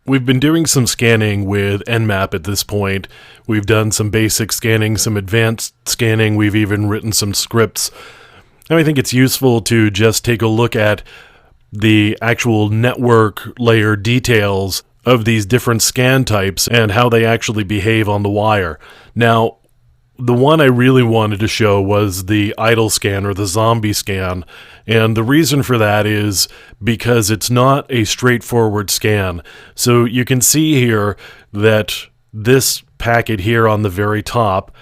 we've been doing some scanning with Nmap at this point. We've done some basic scanning, some advanced scanning. We've even written some scripts. And I think it's useful to just take a look at the actual network layer details of these different scan types and how they actually behave on the wire. Now, the one I really wanted to show was the idle scan or the zombie scan, and the reason for that is because it's not a straightforward scan. So you can see here that this packet here on the very top,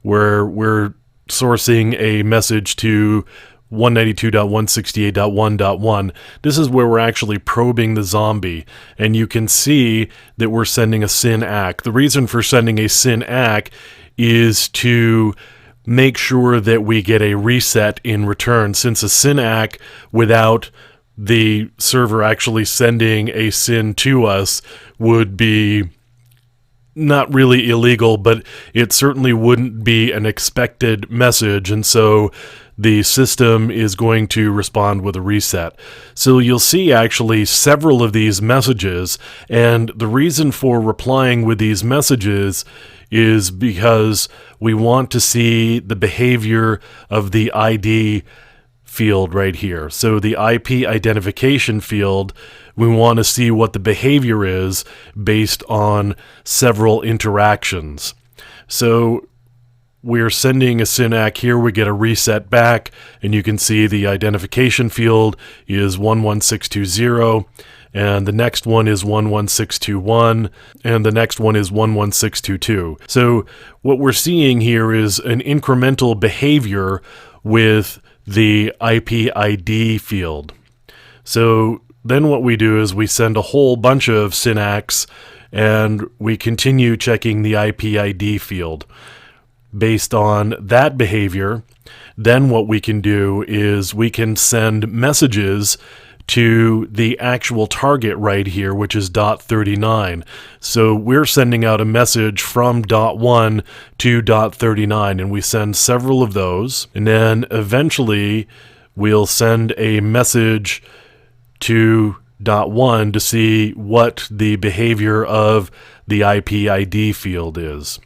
where we're sourcing a message to 192.168.1.1, this is where we're actually probing the zombie, and you can see that we're sending a SYN ACK. The reason for sending a SYN ACK is to make sure that we get a reset in return, since a SYN ACK without the server actually sending a SYN to us would be not really illegal, but it certainly wouldn't be an expected message, and so the system is going to respond with a reset. So you'll see actually several of these messages, and the reason for replying with these messages is because we want to see the behavior of the ID field right here. So the IP identification field, we want to see what the behavior is based on several interactions. So we're sending a SYN ACK here, we get a reset back, and you can see the identification field is 11620, and the next one is 11621, and the next one is 11622. So what we're seeing here is an incremental behavior with the IP ID field. So then what we do is we send a whole bunch of SYN ACKs, and we continue checking the IP ID field. Based on that behavior, then what we can do is we can send messages to the actual target right here, which is .39. So we're sending out a message from .1 to .39, and we send several of those, and then eventually we'll send a message to .1 to see what the behavior of the IP ID field is.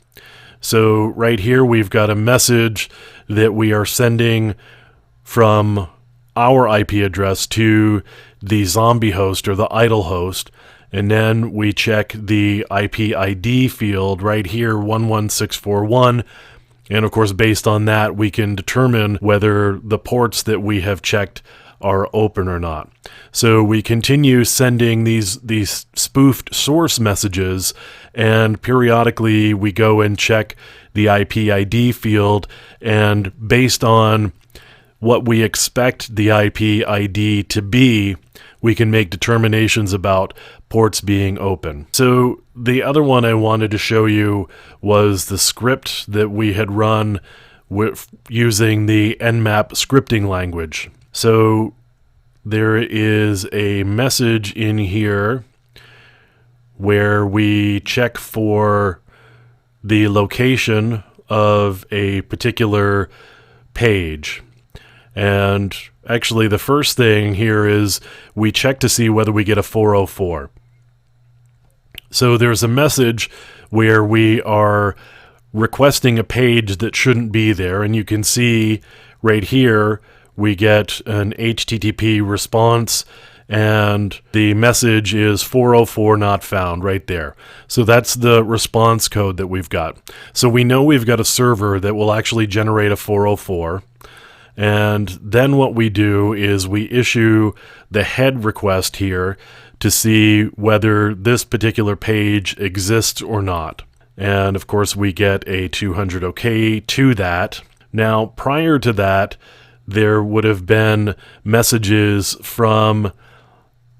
So right here we've got a message that we are sending from our IP address to the zombie host or the idle host, and then we check the IP ID field right here, 11641, and of course based on that we can determine whether the ports that we have checked are open or not. So we continue sending these spoofed source messages, and periodically we go and check the IP ID field, and based on what we expect the IP ID to be, we can make determinations about ports being open. So the other one I wanted to show you was the script that we had run with using the Nmap scripting language. So there is a message in here where we check for the location of a particular page. And actually the first thing here is we check to see whether we get a 404. So there's a message where we are requesting a page that shouldn't be there, and you can see right here we get an HTTP response, and the message is 404 not found right there. So that's the response code that we've got. So we know we've got a server that will actually generate a 404, and then what we do is we issue the head request here to see whether this particular page exists or not. And of course we get a 200 OK to that. Now prior to that, there would have been messages from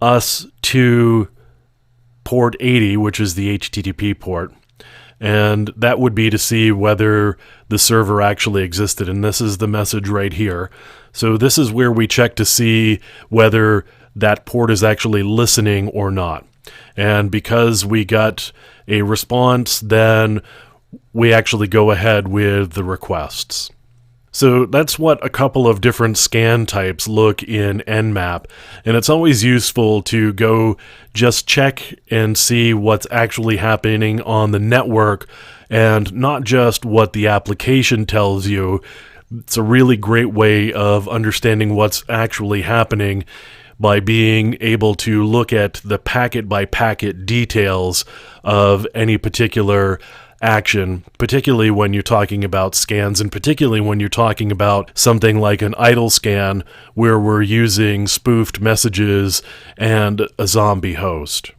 us to port 80, which is the HTTP port, and that would be to see whether the server actually existed, and this is the message right here. So this is where we check to see whether that port is actually listening or not. And because we got a response, then we actually go ahead with the requests. So that's what a couple of different scan types look in Nmap, and it's always useful to go just check and see what's actually happening on the network and not just what the application tells you. It's a really great way of understanding what's actually happening by being able to look at the packet by packet details of any particular action, particularly when you're talking about scans, and particularly when you're talking about something like an idle scan where we're using spoofed messages and a zombie host.